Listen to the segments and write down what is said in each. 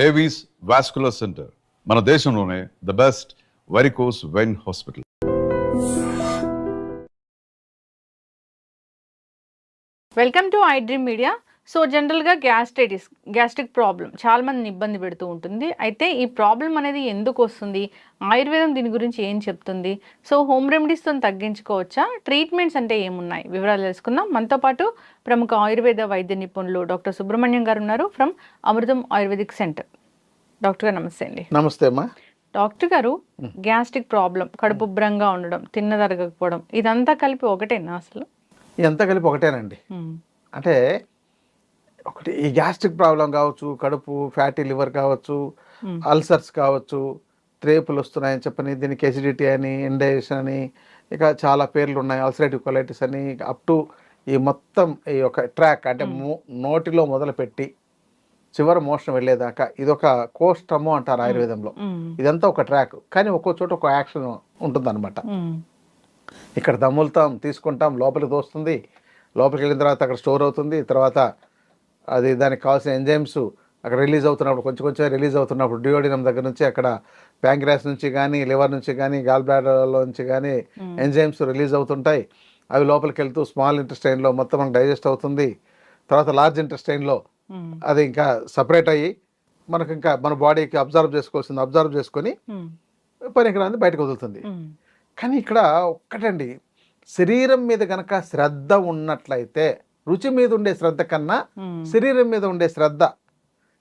Avis vascular centre మన దేశంలోనే the best varicose vein hospital. Welcome to I dream media. So జనరల్గా gastric problem చాలా మందిని ఇబ్బంది పెడుతూ ఉంటుంది. అయితే ఈ ప్రాబ్లం అనేది ఎందుకు వస్తుంది, ఆయుర్వేదం దీని గురించి ఏం చెప్తుంది, సో హోమ్ రెమెడీస్తో తగ్గించుకోవచ్చా, ట్రీట్మెంట్స్ అంటే ఏమున్నాయి, వివరాలు తెలుసుకుందాం. మనతో పాటు ప్రముఖ ఆయుర్వేద వైద్య నిపుణులు డాక్టర్ సుబ్రహ్మణ్యం గారు ఉన్నారు from Amrutham ayurvedic centre. Doctor గారు నమస్తే అండి. నమస్తే అమ్మా. డాక్టర్ గారు, గ్యాస్ట్రిక్ ప్రాబ్లం, కడుపు ఉబ్బరంగా ఉండడం, తిన్నదరగకపోవడం, ఇదంతా కలిపి ఒకటేనా అసలు? ఇదంతా కలిపి ఒకటేనండి. అంటే ఒకటి ఈ గ్యాస్ట్రిక్ ప్రాబ్లం కావచ్చు, కడుపు ఫ్యాటీ లివర్ కావచ్చు, అల్సర్స్ కావచ్చు, త్రేపులు వస్తున్నాయని చెప్పని దీనికి ఎసిడిటీ అని, ఇండైజెషన్ అని, ఇక చాలా పేర్లు ఉన్నాయి, అల్సరేటివ్ కొలైటిస్ అని, అప్ టు ఈ మొత్తం ఈ యొక్క ట్రాక్ అంటే నోటిలో మొదలుపెట్టి చివరి మోషన్ వెళ్ళేదాకా ఇదొక కోష్టము అంటారు ఆయుర్వేదంలో. ఇదంతా ఒక ట్రాక్, కానీ ఒక్కో చోట ఒక యాక్షన్ ఉంటుందన్నమాట. ఇక్కడ దమ్ములుతాం, తీసుకుంటాం, లోపలికి తోస్తుంది, లోపలికి వెళ్ళిన తర్వాత అక్కడ స్టోర్ అవుతుంది, తర్వాత అది దానికి కావాల్సిన ఎంజైమ్స్ అక్కడ రిలీజ్ అవుతున్నప్పుడు కొంచెం కొంచెం రిలీజ్ అవుతున్నప్పుడు డియోడినం దగ్గర నుంచి అక్కడ ప్యాంక్రియాస్ నుంచి కానీ, లివర్ నుంచి కానీ, గాల్ బ్లాడర్లో నుంచి కానీ ఎంజైమ్స్ రిలీజ్ అవుతుంటాయి. అవి లోపలికి వెళ్తూ స్మాల్ ఇంటెస్టైన్లో మొత్తం మనకు డైజెస్ట్ అవుతుంది. తర్వాత లార్జ్ ఇంటెస్టైన్లో అది ఇంకా సపరేట్ అయ్యి మనకు ఇంకా మన బాడీకి అబ్జర్వ్ చేసుకోవాల్సింది అబ్జర్వ్ చేసుకొని పనికిరాని బయటకు వదులుతుంది. కానీ ఇక్కడ ఒక్కటండి, శరీరం మీద కనుక శ్రద్ధ ఉన్నట్లయితే, రుచి మీద ఉండే శ్రద్ధ కన్నా శరీరం మీద ఉండే శ్రద్ధ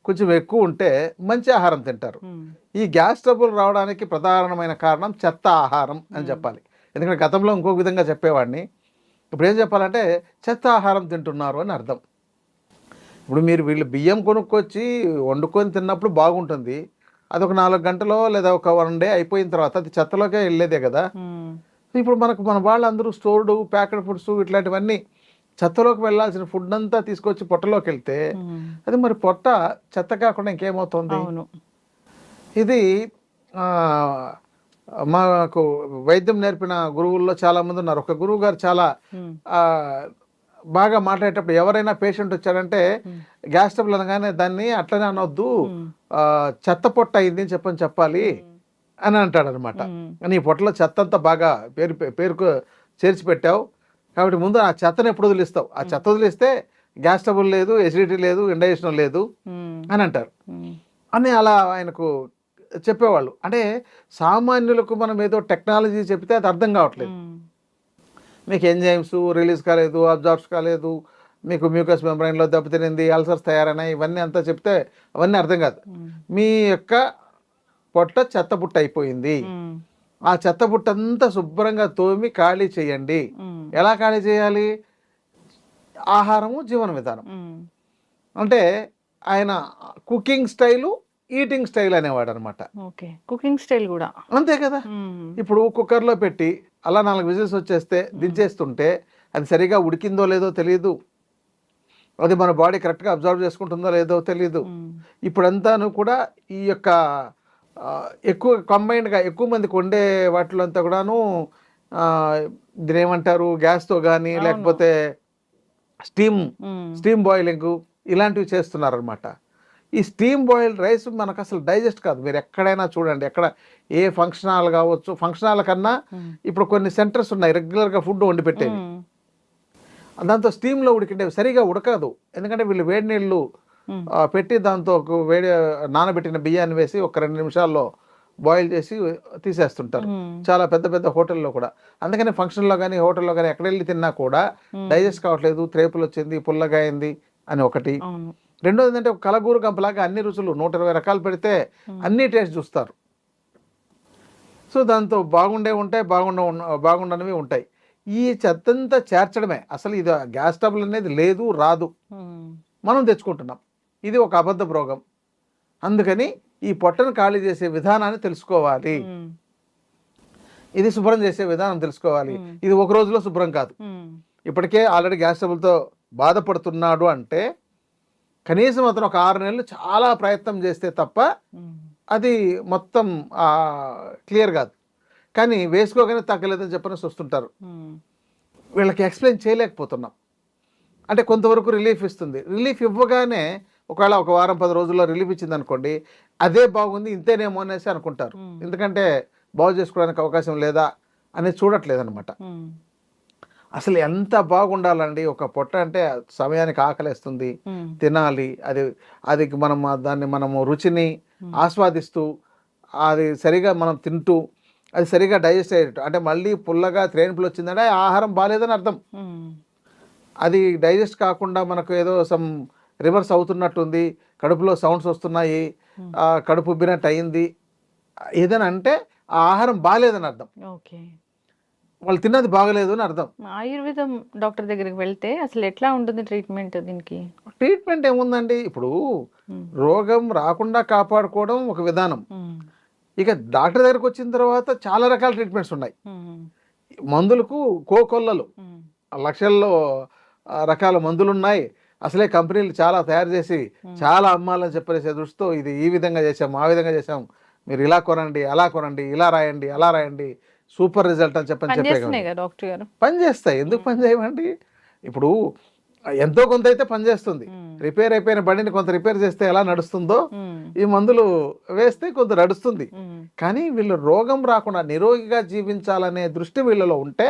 కొంచెం ఎక్కువ ఉంటే మంచి ఆహారం తింటారు. ఈ గ్యాస్ ట్రబుల్ రావడానికి ప్రధానమైన కారణం చెత్త ఆహారం అని చెప్పాలి. ఎందుకంటే గతంలో ఇంకొక విధంగా చెప్పేవాడిని, ఇప్పుడు ఏం చెప్పాలంటే చెత్త ఆహారం తింటున్నారు అని అర్థం. ఇప్పుడు మీరు వీళ్ళు బియ్యం కొనుక్కొచ్చి వండుకొని తిన్నప్పుడు బాగుంటుంది, అది ఒక 4 గంటలో లేదా ఒక 1 డే అయిపోయిన తర్వాత అది చెత్తలోకే వెళ్ళేదే కదా. ఇప్పుడు మన వాళ్ళందరూ స్టోర్డు ప్యాకెడ్ ఫుడ్స్ ఇట్లాంటివన్నీ చెత్తలోకి వెళ్ళాల్సిన ఫుడ్ అంతా తీసుకొచ్చి పొట్టలోకి వెళ్తే అది మరి పొట్ట చెత్త కాకుండా ఇంకేమవుతుంది? ఇది మాకు వైద్యం నేర్పిన గురువుల్లో చాలా మంది ఉన్నారు. ఒక గురువు గారు చాలా బాగా మాట్లాడేటప్పుడు ఎవరైనా పేషెంట్ వచ్చారంటే గ్యాస్ ట్రబుల్ అనగానే దాన్ని అట్లనే అనొద్దు, చెత్త పొట్ట అయింది అని చెప్పాలి అని అంటాడు అనమాట. నీ పొట్టలో చెత్త అంతా బాగా పేరుకు చేర్చి పెట్టావు కాబట్టి ముందు ఆ చెత్తను ఎప్పుడు వదిలిస్తావు, ఆ చెత్త వదిలిస్తే గ్యాస్ ట్రబుల్ లేదు, ఎసిడిటీ లేదు, ఇండైజెషన్ లేదు అని అంటారు అని అలా ఆయనకు చెప్పేవాళ్ళు. అంటే సామాన్యులకు మనం ఏదో టెక్నాలజీ చెప్తే అది అర్థం కావట్లేదు. మీకు ఎంజైమ్స్ రిలీజ్ కాలేదు, అబ్జార్బ్స్ కాలేదు, మీకు మ్యూకస్ మెంబ్రైన్లో దెబ్బతినింది, అల్సర్స్ తయారైనాయి, ఇవన్నీ అంతా చెప్తే అవన్నీ అర్థం కాదు. మీ యొక్క పొట్ట చెత్తబుట్ట అయిపోయింది, ఆ చెత్తబుట్ట అంతా శుభ్రంగా తోమి ఖాళీ చేయండి. ఎలా ఖాళీ చేయాలి? ఆహారము, జీవన విధానం. అంటే ఆయన కుకింగ్ స్టైలు, ఈటింగ్ స్టైల్ అనేవాడు అనమాట. కుకింగ్ స్టైల్ కూడా అంతే కదా. ఇప్పుడు కుక్కర్లో పెట్టి అలా 4 విజిల్స్ వచ్చేస్తే దించేస్తుంటే అది సరిగా ఉడికిందో లేదో తెలియదు, అది మన బాడీ కరెక్ట్గా అబ్జర్వ్ చేసుకుంటుందో లేదో తెలియదు. ఇప్పుడంతాను కూడా ఈ యొక్క ఎక్కువ కంబైన్డ్గా ఎక్కువ మందికి వండే వాటిలో అంతా కూడాను దీని ఏమంటారు, గ్యాస్తో కానీ లేకపోతే స్టీమ్ బాయిలింగ్ ఇలాంటివి చేస్తున్నారనమాట. ఈ స్టీమ్ బాయిల్డ్ రైస్ మనకు అసలు డైజెస్ట్ కాదు. మీరు ఎక్కడైనా చూడండి, ఎక్కడ ఏ ఫంక్షన్ హాల్ కావచ్చు, ఫంక్షన్ హాల్ కన్నా ఇప్పుడు కొన్ని సెంటర్స్ ఉన్నాయి రెగ్యులర్గా ఫుడ్ వండి పెట్టేవి, దాంతో స్టీమ్లో ఉడికిండేవి సరిగా ఉడకదు. ఎందుకంటే వీళ్ళు వేడి నీళ్ళు పెట్టి దాంతో నానబెట్టిన బియ్యాన్ని వేసి ఒక 2 నిమిషాల్లో బాయిల్ చేసి తీసేస్తుంటారు చాలా పెద్ద పెద్ద హోటల్లో కూడా. అందుకని ఫంక్షన్లో కానీ హోటల్లో కానీ ఎక్కడ వెళ్ళి తిన్నా కూడా డైజెస్ట్ కావట్లేదు, త్రేపులు వచ్చింది, పుల్లగా అయింది అని ఒకటి. రెండోది ఏంటంటే ఒక కలగూర గంపలాగా అన్ని రుచులు 120 రకాలు పెడితే అన్ని టేస్ట్ చూస్తారు. సో దాంతో బాగుండే ఉంటాయి, బాగుండనివి ఉంటాయి. ఈ చెత్తంతా చేర్చడమే అసలు. ఇది గ్యాస్ ట్రబుల్ అనేది లేదు, రాదు, మనం తెచ్చుకుంటున్నాం. ఇది ఒక అబద్ధ రోగం. అందుకని ఈ పొట్టను ఖాళీ చేసే విధానాన్ని తెలుసుకోవాలి, ఇది శుభ్రం చేసే విధానం తెలుసుకోవాలి. ఇది ఒక రోజులో శుభ్రం కాదు. ఇప్పటికే ఆల్రెడీ గ్యాస్ ట్రబుల్తో బాధపడుతున్నాడు అంటే కనీసం అతను ఒక 6 నెలలు చాలా ప్రయత్నం చేస్తే తప్ప అది మొత్తం క్లియర్ కాదు. కానీ వేసుకోగానే తగ్గలేదని చెప్పనేసి వస్తుంటారు. వీళ్ళకి ఎక్స్ప్లెయిన్ చేయలేకపోతున్నాం. అంటే కొంతవరకు రిలీఫ్ ఇస్తుంది. రిలీఫ్ ఇవ్వగానే ఒకవేళ ఒక వారం 10 రోజుల్లో రిలీఫ్ ఇచ్చింది అనుకోండి, అదే బాగుంది ఇంతేనేమో అనేసి అనుకుంటారు. ఎందుకంటే బాగు చేసుకోవడానికి అవకాశం లేదా అనేది చూడట్లేదు అనమాట. అసలు ఎంత బాగుండాలండి, ఒక పొట్ట అంటే సమయానికి ఆకలేస్తుంది, తినాలి, అది అది మనం దాన్ని మనము రుచిని ఆస్వాదిస్తూ అది సరిగా మనం తింటూ అది సరిగా డైజెస్ట్ అయ్యేటట్టు, అంటే మళ్ళీ పుల్లగా త్రేణుపులు వచ్చిందంటే ఆహారం బాగాలేదని అర్థం. అది డైజెస్ట్ కాకుండా మనకు ఏదో సమ్ రివర్స్ అవుతున్నట్టుంది, కడుపులో సౌండ్స్ వస్తున్నాయి, కడుపు ఉబ్బినట్టు అయింది ఏదైనా అంటే ఆ ఆహారం బాగాలేదని అర్థం. ఓకే, వాళ్ళు తిన్నది బాగలేదు అని అర్థం. ఆయుర్వేదం డాక్టర్ దగ్గరికి వెళ్తే అసలు ఎట్లా ఉంటుంది ట్రీట్మెంట్ దీనికి? ట్రీట్మెంట్ ఏముందండి, ఇప్పుడు రోగం రాకుండా కాపాడుకోవడం ఒక విధానం. ఇక డాక్టర్ దగ్గరకు వచ్చిన తర్వాత చాలా రకాల ట్రీట్మెంట్స్ ఉన్నాయి. మందులకు కోకొల్లలు, లక్షల్లో రకాల మందులు ఉన్నాయి. అసలే కంపెనీలు చాలా తయారు చేసి చాలా అమ్మాలని చెప్పేసే దృష్టితో ఇది ఈ విధంగా చేసాం, ఆ విధంగా చేసాం, మీరు ఇలా కొనండి, అలా కొనండి, ఇలా రాయండి, అలా రాయండి, సూపర్ రిజల్ట్ అని చెప్పే డాక్టర్ గారు పని చేస్తాయి. ఎందుకు పని చేయమండి? ఇప్పుడు ఎంతో కొంత అయితే పనిచేస్తుంది. రిపేర్ అయిపోయిన బండిని కొంత రిపేర్ చేస్తే ఎలా నడుస్తుందో ఈ మందులు వేస్తే కొంత నడుస్తుంది. కానీ వీళ్ళు రోగం రాకుండా నిరోగిగా జీవించాలనే దృష్టి వీళ్ళలో ఉంటే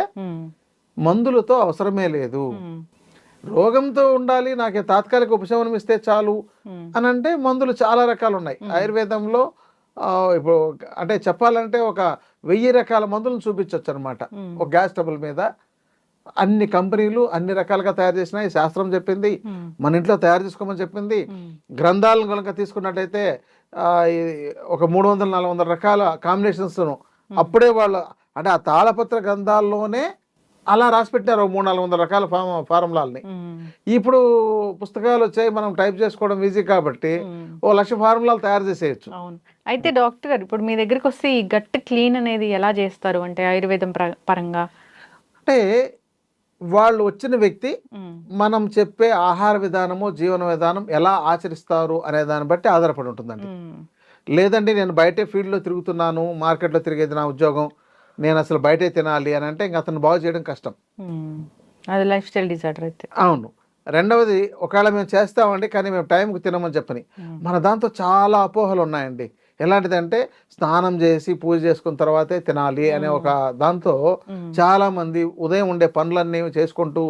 మందులతో అవసరమే లేదు. రోగంతో ఉండాలి, నాకు తాత్కాలిక ఉపశమనం ఇస్తే చాలు అని అంటే మందులు చాలా రకాలు ఉన్నాయి ఆయుర్వేదంలో. ఇప్పుడు అంటే చెప్పాలంటే ఒక 1000 రకాల మందులను చూపించవచ్చు అనమాట ఒక గ్యాస్ ట్రబుల్ మీద. అన్ని కంపెనీలు అన్ని రకాలుగా తయారు చేసినాయి, శాస్త్రం చెప్పింది, మన ఇంట్లో తయారు చేసుకోమని చెప్పింది. గ్రంథాలను కనుక తీసుకున్నట్టయితే ఒక 300-400 రకాల కాంబినేషన్స్ అప్పుడే వాళ్ళు అంటే ఆ తాళపత్ర గ్రంథాల్లోనే అలా రాసి పెట్టారు 300-400 రకాల ఫార్ములాలని. ఇప్పుడు పుస్తకాలు వచ్చాయి, మనం టైప్ చేసుకోవడం ఈజీ కాబట్టి 1,00,000 ఫార్ములాలు తయారు చేసేయచ్చు. అవును. అయితే డాక్టర్ గారు ఇప్పుడు మీ దగ్గరికి వస్తే ఈ గట్ క్లీన్ అనేది ఎలా చేస్తారు అంటే ఆయుర్వేదం పరంగా? అంటే వాళ్ళు వచ్చిన వ్యక్తి మనం చెప్పే ఆహార విధానము, జీవన విధానం ఎలా ఆచరిస్తారు అనే దాన్ని బట్టి ఆధారపడి ఉంటుందండి. లేదండి నేను బయటే ఫీల్డ్లో తిరుగుతున్నాను, మార్కెట్లో తిరిగేది నా ఉద్యోగం, నేను అసలు బయటే తినాలి అని అంటే ఇంక అతను బాగు చేయడం కష్టం. అది లైఫ్ స్టైల్ డిజార్డర్ అయితే. అవును. రెండవది, ఒకవేళ మేము చేస్తామండి కానీ మేము టైంకి తినమని చెప్పని, మన దాంతో చాలా అపోహలు ఉన్నాయండి. ఎలాంటిదంటే స్నానం చేసి పూజ చేసుకున్న తర్వాతే తినాలి అనే ఒక దాంతో చాలా మంది ఉదయం ఉండే పనులన్నీ చేసుకుంటూ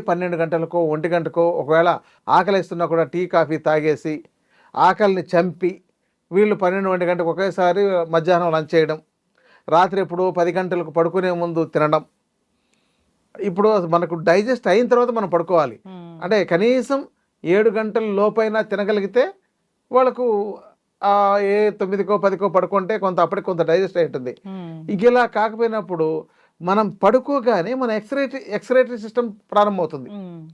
12 గంటలకో 1 గంటకో ఒకవేళ ఆకలిస్తున్నా కూడా టీ కాఫీ తాగేసి ఆకలిని చంపి వీళ్ళు 12-1 గంటకు ఒకేసారి మధ్యాహ్నం లంచ్ చేయడం, రాత్రి ఎప్పుడు 10 గంటలకు పడుకునే ముందు తినడం. ఇప్పుడు మనకు డైజెస్ట్ అయిన తర్వాత మనం పడుకోవాలి అంటే కనీసం 7 గంటల లోపైనా తినగలిగితే వాళ్ళకు 9కో 10కో పడుకుంటే కొంత అప్పటికి కొంత డైజెస్ట్ అయి ఉంటుంది. ఇక ఇలా కాకపోయినప్పుడు మనం పడుకోగానే మన ఎక్స్రేటరీ సిస్టమ్ ప్రారంభమవుతుంది,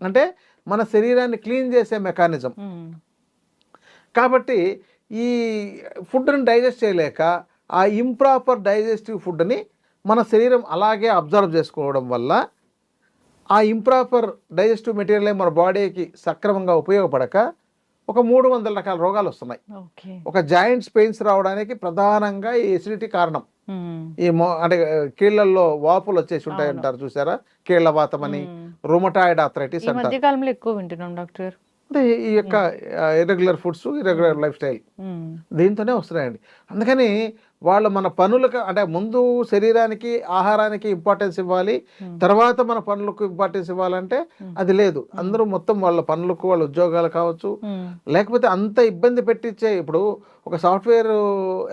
అంటే మన శరీరాన్ని క్లీన్ చేసే మెకానిజం. కాబట్టి ఈ ఫుడ్ని డైజెస్ట్ చేయలేక ఆ ఇంప్రాపర్ డైజెస్టివ్ ఫుడ్ని మన శరీరం అలాగే అబ్జర్వ్ చేసుకోవడం వల్ల ఆ ఇంప్రాపర్ డైజెస్టివ్ మెటీరియల్ మన బాడీకి సక్రమంగా ఉపయోగపడక ఒక 300 రకాల రోగాలు వస్తున్నాయి. ఒక జాయింట్స్ పెయిన్స్ రావడానికి ప్రధానంగా ఈ ఎసిడిటీ కారణం. ఈ అంటే కీళ్లలో వాపులు వచ్చేసి ఉంటాయి అంటారు చూసారా, కీళ్ల వాతం అని, రుమటాయిడ్ ఆర్థరైటిస్ అంటారు. ఎక్కువ వింటున్నాం డాక్టర్. అంటే ఈ యొక్క irregular foods, irregular life style దీంతోనే వస్తున్నాయండి. అందుకని వాళ్ళు మన పనులకు అంటే ముందు శరీరానికి ఆహారానికి ఇంపార్టెన్స్ ఇవ్వాలి, తర్వాత మన పనులకు ఇంపార్టెన్స్ ఇవ్వాలంటే అది లేదు. అందరూ మొత్తం వాళ్ళ పనులకు, వాళ్ళ ఉద్యోగాలు కావచ్చు, లేకపోతే అంత ఇబ్బంది పెట్టించే. ఇప్పుడు ఒక సాఫ్ట్వేర్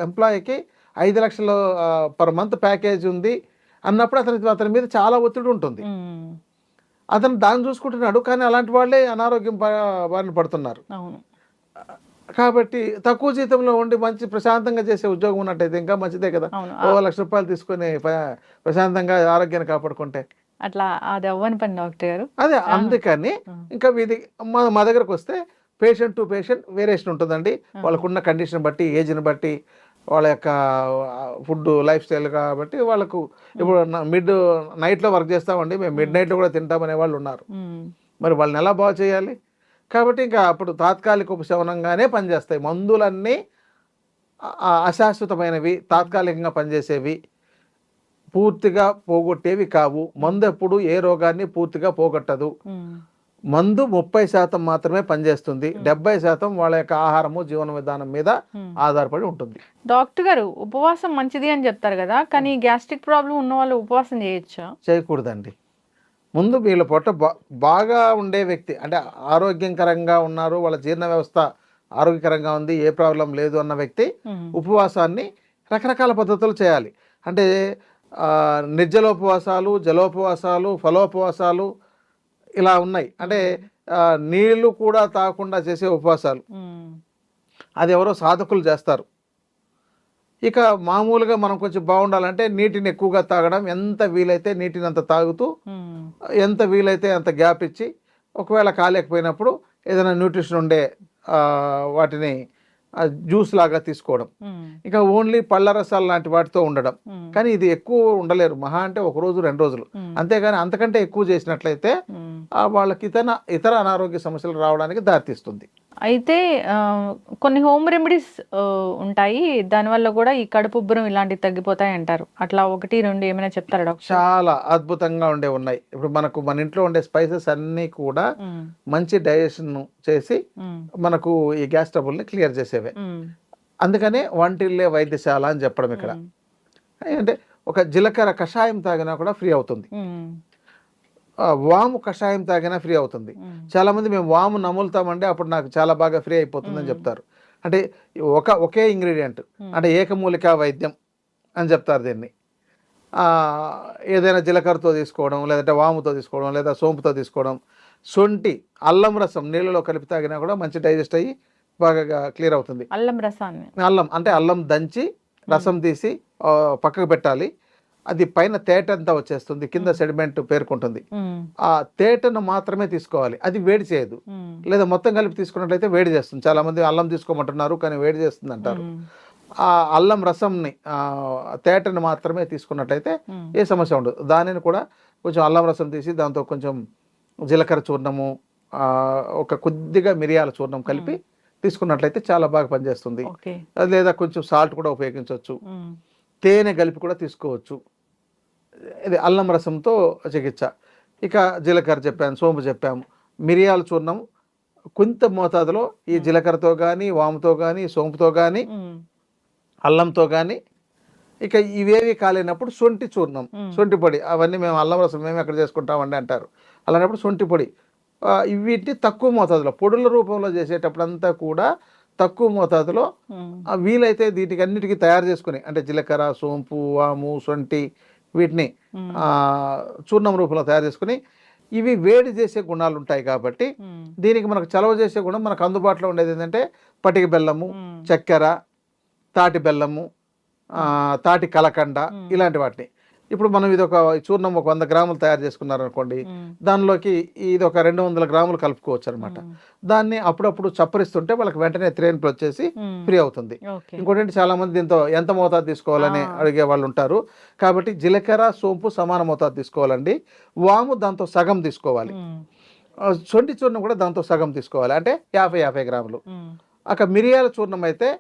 ఎంప్లాయీకి 5 లక్షలు పర్ మంత్ ప్యాకేజ్ ఉంది అన్నప్పుడు అతని మీద చాలా ఒత్తిడి ఉంటుంది. అతను దాన్ని చూసుకుంటున్నాడు, కానీ అలాంటి వాళ్ళే అనారోగ్యం బారిన పడుతున్నారు. కాబట్టి తక్కువ జీతంలో ఉండి మంచి ప్రశాంతంగా చేసే ఉద్యోగం ఉన్నట్టయితే ఇంకా మంచిదే కదా. 1,00,000 రూపాయలు తీసుకుని ప్రశాంతంగా ఆరోగ్యాన్ని కాపాడుకుంటే అట్లా అది అవ్వని పని డాక్టర్ గారు. అదే అందుకని ఇంకా ఇది మా దగ్గరకు వస్తే పేషెంట్ టు పేషెంట్ వేరియేషన్ ఉంటుందండి. వాళ్ళకున్న కండిషన్ బట్టి, ఏజ్ని బట్టి, వాళ్ళ యొక్క ఫుడ్ లైఫ్ స్టైల్ కాబట్టి వాళ్ళకు. ఇప్పుడు నైట్లో వర్క్ చేస్తామండి, మేము మిడ్ నైట్లో కూడా తింటామనే వాళ్ళు ఉన్నారు. మరి వాళ్ళని ఎలా బాగు చేయాలి? కాబట్టి ఇంకా అప్పుడు తాత్కాలిక ఉపశమనంగానే పనిచేస్తాయి. మందులన్నీ అశాశ్వతమైనవి, తాత్కాలికంగా పనిచేసేవి, పూర్తిగా పోగొట్టేవి కావు. మందు ఎప్పుడు ఏ రోగాన్ని పూర్తిగా పోగొట్టదు. మందు 30% మాత్రమే పనిచేస్తుంది, 70% వాళ్ళ యొక్క ఆహారము జీవన విధానం మీద ఆధారపడి ఉంటుంది. డాక్టర్ గారు ఉపవాసం మంచిది అని చెప్తారు కదా, కానీ గ్యాస్ట్రిక్ ప్రాబ్లం ఉన్న వాళ్ళు ఉపవాసం చేయొచ్చా? చేయకూడదండి. ముందు వీళ్ళ పొట్ట బాగా ఉండే వ్యక్తి, అంటే ఆరోగ్యకరంగా ఉన్నారు, వాళ్ళ జీర్ణ వ్యవస్థ ఆరోగ్యకరంగా ఉంది, ఏ ప్రాబ్లం లేదు అన్న వ్యక్తి ఉపవాసాన్ని రకరకాల పద్ధతులు చేయాలి. అంటే నిర్జలోపవాసాలు, జలోపవాసాలు, ఫలోపవాసాలు ఇలా ఉన్నాయి. అంటే నీళ్లు కూడా తాగకుండా చేసే ఉపవాసాలు, అది ఎవరో సాధకులు చేస్తారు. ఇక మామూలుగా మనం కొంచెం బాగుండాలంటే నీటిని ఎక్కువగా తాగడం, ఎంత వీలైతే నీటిని అంత తాగుతూ, ఎంత వీలైతే అంత గ్యాప్ ఇచ్చి, ఒకవేళ కాలేకపోయినప్పుడు ఏదైనా న్యూట్రిషన్ ఉండే వాటిని జ్యూస్ లాగా తీసుకోవడం, ఇంకా ఓన్లీ పళ్ళ రసాలు లాంటి వాటితో ఉండడం. కానీ ఇది ఎక్కువ ఉండలేరు, మహా అంటే 1 రోజు 2 రోజులు, అంతేగాని అంతకంటే ఎక్కువ చేసినట్లయితే వాళ్ళకి ఇతర అనారోగ్య సమస్యలు రావడానికి దారితీస్తుంది. అయితే కొన్ని హోమ్ రెమెడీస్ ఉంటాయి, దానివల్ల కూడా ఈ కడుపు ఉబ్బరం ఇలాంటివి తగ్గిపోతాయి అంటారు. అట్లా 1, 2 ఏమైనా చెప్తారా డాక్టర్? చాలా అద్భుతంగా ఉన్నాయి. ఇప్పుడు మన ఇంట్లో ఉండే స్పైసెస్ అన్నీ కూడా మంచి డైజెషన్ చేసి మనకు ఈ గ్యాస్ ట్రబుల్ ని క్లియర్ చేసేవే. అందుకనే వంటిల్లే వైద్యశాల అని చెప్పడం ఇక్కడ. అంటే ఒక జీలకర్ర కషాయం తాగినా కూడా ఫ్రీ అవుతుంది, వాము కషాయం తాగినా ఫ్రీ అవుతుంది. చాలా మంది మేము వాము నములుతామండి, అప్పుడు నాకు చాలా బాగా ఫ్రీ అయిపోతుందని చెప్తారు. అంటే ఒకే ఇంగ్రీడియంట్, అంటే ఏకమూలికా వైద్యం అని చెప్తారు దీన్ని. ఏదైనా జీలకర్రతో తీసుకోవడం, లేదంటే వాముతో తీసుకోవడం, లేదా సోంపుతో తీసుకోవడం, శొంఠి అల్లం రసం నీళ్ళలో కలిపి తాగినా కూడా మంచి డైజెస్ట్ అయ్యి బాగా క్లియర్ అవుతుంది. అల్లం రసాన్ని, అల్లం అంటే అల్లం దంచి రసం తీసి పక్కకు పెట్టాలి. అది పైన తేట అంతా వచ్చేస్తుంది, కింద సెడిమెంట్ పేరుకుంటుంది. ఆ తేటను మాత్రమే తీసుకోవాలి, అది వేడి చేయదు. లేదా మొత్తం కలిపి తీసుకున్నట్లయితే వేడి చేస్తుంది. చాలా మంది అల్లం తీసుకోమంటున్నారు కానీ వేడి చేస్తుంది అంటారు. ఆ అల్లం రసంని తేటను మాత్రమే తీసుకున్నట్లయితే ఏ సమస్య ఉండదు. దానిని కూడా కొంచెం అల్లం రసం తీసి దాంతో కొంచెం జీలకర్ర చూర్ణము, ఒక కొద్దిగా మిరియాల చూర్ణం కలిపి తీసుకున్నట్లయితే చాలా బాగా పనిచేస్తుంది. లేదా కొంచెం సాల్ట్ కూడా ఉపయోగించవచ్చు, తేనె కలిపి కూడా తీసుకోవచ్చు. ఇది అల్లం రసంతో చికిత్స. ఇక జీలకర్ర చెప్పాము, సోంపు చెప్పాము, మిరియాల చూర్ణం కొంత మోతాదులో ఈ జీలకర్రతో కానీ, వాముతో కానీ, సోంపుతో కానీ, అల్లంతో కానీ. ఇక ఇవేవి కాలేనప్పుడు శొంఠి చూర్ణం, శొంఠి పొడి, అవన్నీ మేము అల్లం రసం మేము ఎక్కడ చేసుకుంటామండి అంటారు. అలాంటప్పుడు శొంఠి పొడి, వీటిని తక్కువ మోతాదులో పొడుల రూపంలో చేసేటప్పుడు అంతా కూడా తక్కువ మోతాదులో వీలైతే వీటికి అన్నిటికీ తయారు చేసుకుని, అంటే జీలకర్ర, సోంపు, వాము, శొంఠి వీటిని చూర్ణం రూపంలో తయారు చేసుకుని, ఇవి వేడి చేసే గుణాలు ఉంటాయి కాబట్టి దీనికి మనకు చలవ చేసే గుణం మనకు అందుబాటులో ఉండేది ఏంటంటే పటిక బెల్లము, చక్కెర, తాటి బెల్లము, తాటి కలకండ, ఇలాంటి వాటిని. ఇప్పుడు మనం ఇది ఒక చూర్ణం 100 గ్రాములు తయారు చేసుకున్నారనుకోండి, దానిలోకి ఇది ఒక 200 గ్రాములు కలుపుకోవచ్చు అనమాట. దాన్ని అప్పుడప్పుడు చప్పరిస్తుంటే వాళ్ళకి వెంటనే త్రేన్పులు వచ్చేసి ఫ్రీ అవుతుంది. ఇంకోటి చాలా మంది దీంతో ఎంత మోతాదు తీసుకోవాలని అడిగే వాళ్ళు ఉంటారు. కాబట్టి జీలకర్ర, సోంపు సమాన మోతాదు తీసుకోవాలండి. వాము దాంతో సగం తీసుకోవాలి, శొంఠి చూర్ణం కూడా దాంతో సగం తీసుకోవాలి, అంటే 50 గ్రాములు. అక్కడ మిరియాల చూర్ణం అయితే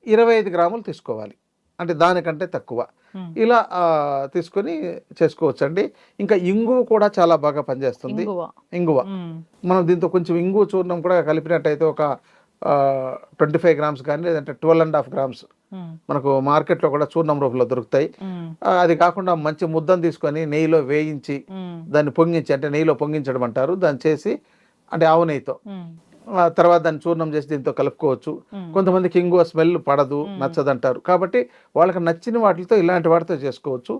25 గ్రాములు తీసుకోవాలి, అంటే దానికంటే తక్కువ. ఇలా తీసుకొని చేసుకోవచ్చండి. ఇంకా ఇంగువ కూడా చాలా బాగా పనిచేస్తుంది. ఇంగువ మనం దీంతో కొంచెం ఇంగువ చూర్ణం కూడా కలిపినట్టయితే ఒక 25 గ్రామ్స్ కానీ, లేదంటే 12.5 గ్రామ్స్ మనకు మార్కెట్లో కూడా చూర్ణం రూపంలో దొరుకుతాయి. అది కాకుండా మంచి ముద్దను తీసుకొని నెయ్యిలో వేయించి దాన్ని పొంగించి, అంటే నెయ్యిలో పొంగించడం అంటారు, దాన్ని చేసి, అంటే ఆవు నెయ్యితో, తర్వాత దాన్ని చూర్ణం చేసి దీంతో కలుపుకోవచ్చు. కొంతమందికి ఇంగువ స్మెల్ పడదు, నచ్చదంటారు. కాబట్టి వాళ్ళకి నచ్చిన వాటితో ఇలాంటి వాటితో చేసుకోవచ్చు.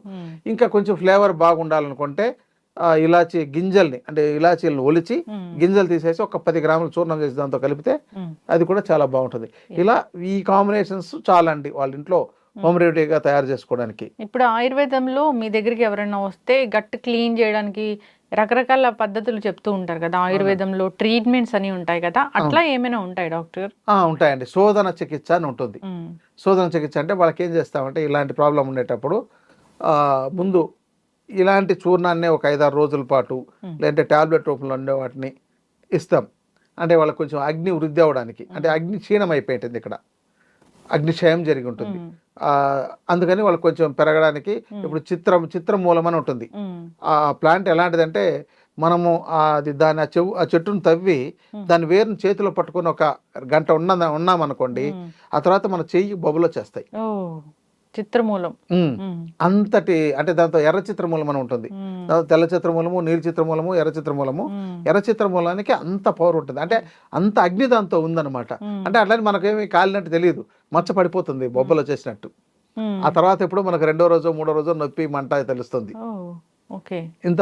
ఇంకా కొంచెం ఫ్లేవర్ బాగుండాలనుకుంటే ఇలాచీ గింజల్ని, అంటే ఇలాచీలను ఒలిచి గింజలు తీసేసి ఒక 10 గ్రాములు చూర్ణం చేసి దాంతో కలిపితే అది కూడా చాలా బాగుంటుంది. ఇలా ఈ కాంబినేషన్స్ చాలా అండి వాళ్ళ ఇంట్లో హోమ్ రెమెడీగా తయారు చేసుకోవడానికి. ఇప్పుడు ఆయుర్వేదంలో మీ దగ్గరికి ఎవరైనా వస్తే గట్ క్లీన్ చేయడానికి రకరకాల పద్ధతులు చెప్తూ ఉంటారు కదా, ఆయుర్వేదంలో ట్రీట్మెంట్స్ అని ఉంటాయి కదా, అట్లా ఏమైనా ఉంటాయి డాక్టర్? ఉంటాయండి. శోధన చికిత్స అని ఉంటుంది. శోధన చికిత్స అంటే వాళ్ళకి ఏం చేస్తామంటే, ఇలాంటి ప్రాబ్లం ఉండేటప్పుడు ముందు ఇలాంటి చూర్ణాన్ని ఒక 5-6 రోజుల పాటు, లేదంటే టాబ్లెట్ రూపంలో ఉండే వాటిని ఇస్తాం. అంటే వాళ్ళకి కొంచెం అగ్ని వృద్ధి అవ్వడానికి, అంటే అగ్ని క్షీణం అయిపోయింటుంది, ఇక్కడ అగ్నిక్షయం జరిగి ఉంటుంది. అందుకని వాళ్ళకి కొంచెం పెరగడానికి ఇప్పుడు చిత్రమూలం అని ఉంటుంది. ఆ ప్లాంట్ ఎలాంటిదంటే మనము అది దాని ఆ చెట్టును తవ్వి దాని వేరుని చేతిలో పట్టుకొని ఒక గంట ఉన్నామనుకోండి, ఆ తర్వాత మన చెయ్యి బొబ్బలు వచ్చేస్తాయి. ఓ చిత్రమూలం. అంతటి అంటే దాంతో ఎర్ర చిత్రమూలం అని ఉంటుంది, తెల్ల చిత్రమూలము, నీలి చిత్రమూలము, ఎర్ర చిత్రమూలము. ఎర్ర చిత్రమూలానికి అంత పవర్ ఉంటుంది, అంటే అంత అగ్ని దాంతో ఉందన్నమాట. అంటే అట్లని మనకేమి కాలినట్టు తెలియదు, మచ్చ పడిపోతుంది బొబ్బలు వచ్చేసినట్టు. ఆ తర్వాత ఎప్పుడు మనకు 2వ రోజు 3వ రోజు నొప్పి మంట తెలుస్తుంది. ఇంత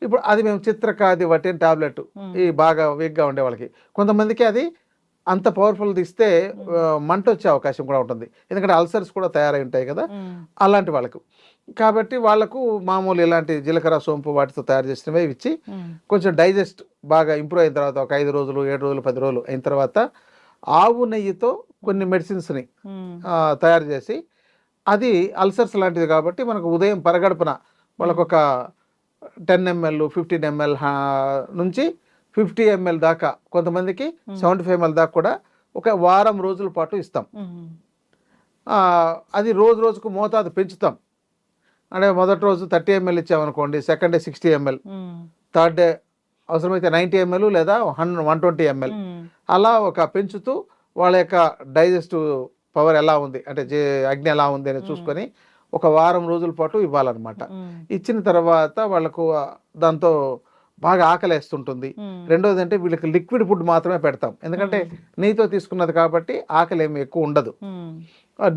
ఇప్పుడు అది మేము చిత్రకాది వటిన్ టాబ్లెట్ ఈ బాగా వీక్గా ఉండే వాళ్ళకి, కొంతమందికి అది అంత పవర్ఫుల్ ఇస్తే మంట వచ్చే అవకాశం కూడా ఉంటుంది, ఎందుకంటే అల్సర్స్ కూడా తయారై ఉంటాయి కదా అలాంటి వాళ్ళకు. కాబట్టి వాళ్ళకు మామూలు ఇలాంటి జీలకర్ర సోంపు వాటితో తయారు చేసినవే ఇచ్చి కొంచెం డైజెస్ట్ బాగా ఇంప్రూవ్ అయిన తర్వాత ఒక 5 రోజులు 7 రోజులు 10 రోజులు అయిన తర్వాత ఆవు నెయ్యితో కొన్ని మెడిసిన్స్ని తయారు చేసి, అది అల్సర్స్ లాంటిది కాబట్టి మనకు ఉదయం పరగడుపున వాళ్ళకు ఒక 10 ml 15 ml నుంచి 50 ml దాకా, కొంతమందికి 75 ml దాకా కూడా ఒక వారం రోజుల పాటు ఇస్తాం. అది రోజుకు మోతాదు పెంచుతాం. అంటే మొదటి రోజు 30 ml ఇచ్చామనుకోండి, second day 60 ml, third day అవసరమైతే 90 ml లేదా 120 ml, అలా ఒక పెంచుతూ వాళ్ళ యొక్క డైజెస్టివ్ పవర్ ఎలా ఉంది అంటే అగ్ని ఎలా ఉంది అని చూసుకొని ఒక వారం రోజుల పాటు ఇవ్వాలన్నమాట. ఇచ్చిన తర్వాత వాళ్ళకు దాంతో బాగా ఆకలేస్తుంటుంది. రెండోది అంటే వీళ్ళకి లిక్విడ్ ఫుడ్ మాత్రమే పెడతాం, ఎందుకంటే నెయ్యితో తీసుకున్నది కాబట్టి ఆకలి ఏమి ఎక్కువ ఉండదు,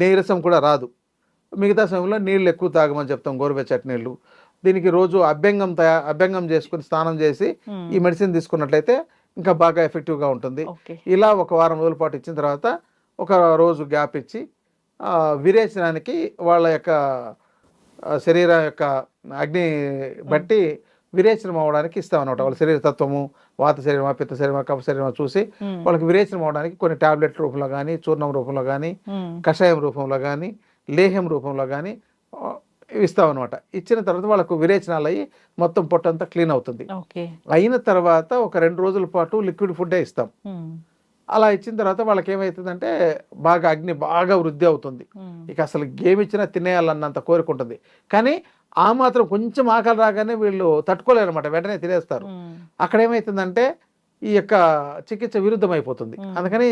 నీరసం కూడా రాదు. మిగతా సమయంలో నీళ్ళు ఎక్కువ తాగమని చెప్తాం, గోరువెచ్చటి నీళ్ళు. దీనికి రోజు అభ్యంగం చేసుకుని స్నానం చేసి ఈ మెడిసిన్ తీసుకున్నట్లయితే ఇంకా బాగా ఎఫెక్టివ్గా ఉంటుంది. ఇలా ఒక వారం రోజుల పాటు ఇచ్చిన తర్వాత ఒక రోజు గ్యాప్ ఇచ్చి విరేచనానికి వాళ్ళ యొక్క శరీరం యొక్క అగ్ని బట్టి విరేచనం అవడానికి ఇస్తాం అన్నమాట. వాళ్ళ శరీర తత్వము, వాత శరీరమా, పిత్త శరీరమా, కఫ శరీరమా చూసి వాళ్ళకి విరేచనం అవడానికి కొన్ని టాబ్లెట్ రూపంలో కానీ, చూర్ణం రూపంలో కానీ, కషాయం రూపంలో కానీ, లేహ్యం రూపంలో కానీ ఇస్తాం అనమాట. ఇచ్చిన తర్వాత వాళ్ళకు విరేచనాలు అయ్యి మొత్తం పొట్టంతా క్లీన్ అవుతుంది. అయిన తర్వాత ఒక 2 రోజుల పాటు లిక్విడ్ ఫుడ్డే ఇస్తాం. అలా ఇచ్చిన తర్వాత వాళ్ళకి ఏమవుతుందంటే బాగా అగ్ని బాగా వృద్ధి అవుతుంది. ఇక అసలు గేమ్ ఇచ్చినా తినేయాలన్నంత కోరిక ఉంటుంది. కానీ ఆ మాత్రం కొంచెం ఆకలి రాగానే వీళ్ళు తట్టుకోలేరు అనమాట, వెంటనే తినేస్తారు. అక్కడ ఏమవుతుందంటే ఈ యొక్క చికిత్స విరుద్ధం అయిపోతుంది. అందుకని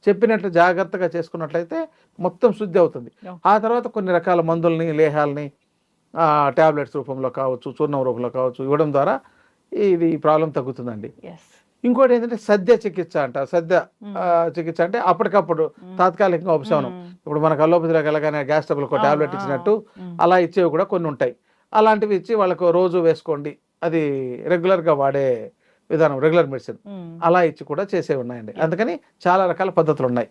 చెప్పినట్లు జాగ్రత్తగా చేసుకున్నట్లయితే మొత్తం శుద్ధి అవుతుంది. ఆ తర్వాత కొన్ని రకాల మందుల్ని, లేహాలని టాబ్లెట్స్ రూపంలో కావచ్చు, చూర్ణం రూపంలో కావచ్చు ఇవ్వడం ద్వారా ఇది ప్రాబ్లం తగ్గుతుందండి. ఇంకోటి ఏంటంటే సద్య చికిత్స అంటారు. సద్య చికిత్స అంటే అప్పటికప్పుడు తాత్కాలికంగా ఉపశమనం. ఇప్పుడు మనకు అల్లోపతిలోకి వెళ్ళగానే గ్యాస్ ట్రబుల్ ఒక టాబ్లెట్ ఇచ్చినట్టు అలా ఇచ్చేవి కూడా కొన్ని ఉంటాయి. అలాంటివి ఇచ్చి వాళ్ళకు రోజు వేసుకోండి, అది రెగ్యులర్గా వాడే విధానం, రెగ్యులర్ మెడిసిన్ అలా ఇచ్చి కూడా చేసేవి ఉన్నాయండి. అందుకని చాలా రకాల పద్ధతులు ఉన్నాయి.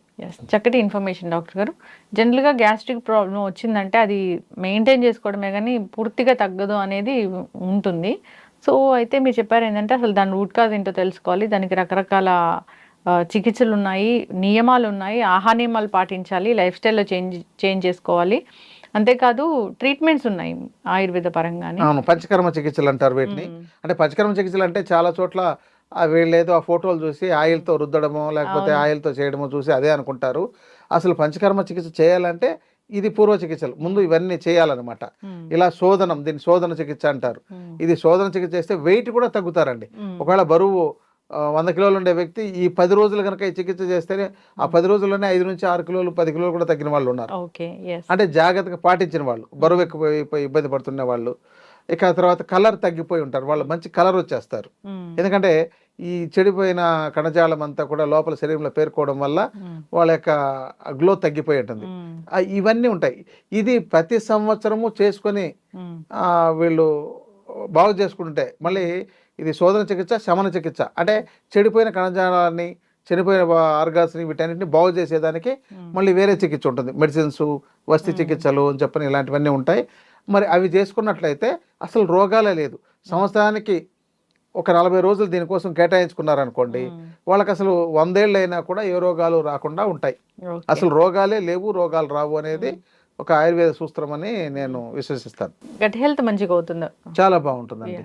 చక్కటి ఇన్ఫర్మేషన్ డాక్టర్ గారు. జనరల్గా గ్యాస్ట్రిక్ ప్రాబ్లం వచ్చిందంటే అది మెయింటైన్ చేసుకోవడమే కానీ పూర్తిగా తగ్గదు అనేది ఉంటుంది. సో అయితే మీరు చెప్పారు ఏంటంటే అసలు దాని రూట్ కాజ్ ఏంటో తెలుసుకోవాలి, దానికి రకరకాల చికిత్సలు ఉన్నాయి, నియమాలు ఉన్నాయి, ఆహార నియమాలు పాటించాలి, లైఫ్ స్టైల్లో చేంజ్ చేసుకోవాలి. అంతేకాదు ట్రీట్మెంట్స్ ఉన్నాయి ఆయుర్వేద పరంగానే. అవును, పంచకర్మ చికిత్సలు అంటారు వీటిని. అంటే పంచకర్మ చికిత్సలు అంటే చాలా చోట్ల వీళ్ళేదో ఆ ఫోటోలు చూసి ఆయిల్తో రుద్దడమో లేకపోతే ఆయిల్తో చేయడమో చూసి అదే అనుకుంటారు. అసలు పంచకర్మ చికిత్స చేయాలంటే ఇది పూర్వ చికిత్సలు ముందు ఇవన్నీ చేయాలన్నమాట. ఇలా శోధనం, దీన్ని శోధన చికిత్స అంటారు. ఇది శోధన చికిత్స చేస్తే వెయిట్ కూడా తగ్గుతారండి. ఒకవేళ బరువు 100 కిలోలు ఉండే వ్యక్తి ఈ 10 రోజులు కనుక ఈ చికిత్స చేస్తేనే ఆ 10 రోజుల్లోనే 5 నుంచి 6 కిలోలు 10 కిలోలు కూడా తగ్గిన వాళ్ళు ఉన్నారు. అంటే జాగ్రత్తగా పాటించిన వాళ్ళు, బరువు ఎక్కువైపోయి ఇబ్బంది పడుతున్న వాళ్ళు. ఇక తర్వాత కలర్ తగ్గిపోయి ఉంటారు, వాళ్ళు మంచి కలర్ వచ్చేస్తారు. ఎందుకంటే ఈ చెడిపోయిన కణజాలం అంతా కూడా లోపల శరీరంలో పేర్కోవడం వల్ల వాళ్ళ యొక్క గ్లో తగ్గిపోయి ఉంటుంది. ఇవన్నీ ఉంటాయి. ఇది ప్రతి సంవత్సరము చేసుకొని వీళ్ళు బాగు చేసుకుంటే మళ్ళీ ఇది శోధన చికిత్స, శమన చికిత్స. అంటే చెడిపోయిన కణజాలాన్ని, చనిపోయిన ఆర్గాన్స్ని వీటన్నిటిని బాగు చేసేదానికి మళ్ళీ వేరే చికిత్స ఉంటుంది. మెడిసిన్స్, వస్తీ చికిత్సలు అని చెప్పని ఇలాంటివన్నీ ఉంటాయి. మరి అవి చేసుకున్నట్లయితే అసలు రోగాలే లేదు. సంవత్సరానికి ఒక 40 రోజులు దీనికోసం కేటాయించుకున్నారనుకోండి, వాళ్ళకి అసలు 100 ఏళ్ళు అయినా కూడా ఏ రోగాలు రాకుండా ఉంటాయి. అసలు రోగాలే లేవు, రోగాలు రావు అనేది ఒక ఆయుర్వేద సూత్రం అని నేను విశ్వసిస్తాను. గట్ హెల్త్ మంచిగా అవుతుంది, చాలా బాగుంటుందండి.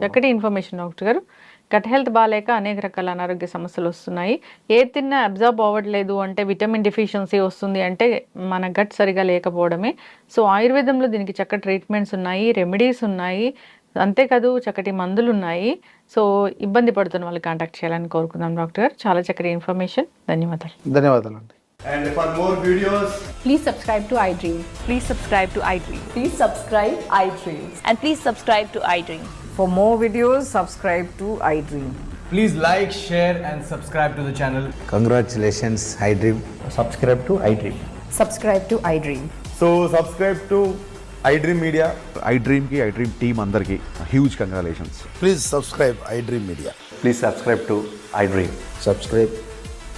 చక్కటి ఇన్ఫర్మేషన్ డాక్టర్ గారు. గట్ హెల్త్ బాగాలేక అనేక రకాల అనారోగ్య సమస్యలు వస్తున్నాయి. ఏ తిన్నా అబ్జర్వ్ అవ్వట్లేదు అంటే విటమిన్ డెఫిషియన్సీ వస్తుంది అంటే మన గట్ సరిగా లేకపోవడమే. సో ఆయుర్వేదంలో దీనికి చక్కటి ట్రీట్మెంట్స్ ఉన్నాయి, రెమెడీస్ ఉన్నాయి. అంతేకాదు చక్కటి మందులు ఉన్నాయి. సో ఇబ్బంది పడుతున్న వాళ్ళు కాంటాక్ట్ చేయాలని కోరుకుందాం డాక్టర్ గారు. చాలా చక్కటి ఇన్ఫర్మేషన్. ధన్యవాదాలు. ధన్యవాదాలండి. And for more videos, Please subscribe to iDream. Please subscribe to iDream. Please subscribe iDream. And please subscribe to iDream. For more videos, subscribe to iDream. please like, share, and subscribe to the channel. Congratulations, iDream. Subscribe to iDream. Subscribe to iDream. So subscribe to iDream Media. iDream की iDream team अंदर की huge congratulations. Please subscribe iDream Media. Please subscribe to iDream. Subscribe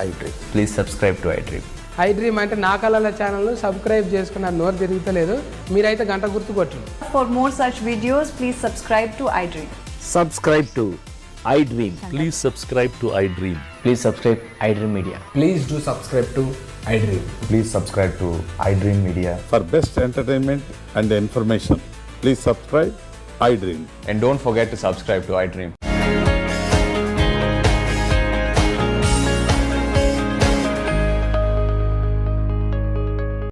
iDream. Please subscribe to iDream. iDream అంటే నా కళల ఛానల్ను subscribe చేసుకున్నారు. నోరు తిరుగుతలేదు, మీరైతే గంట గుర్తు కొట్టండి. For more such videos, please subscribe to iDream. Subscribe to iDream. Please subscribe to iDream. Please subscribe iDream Media. Please do subscribe to iDream. Please subscribe to iDream Media. For best entertainment and information, please subscribe iDream. And don't forget to subscribe to iDream.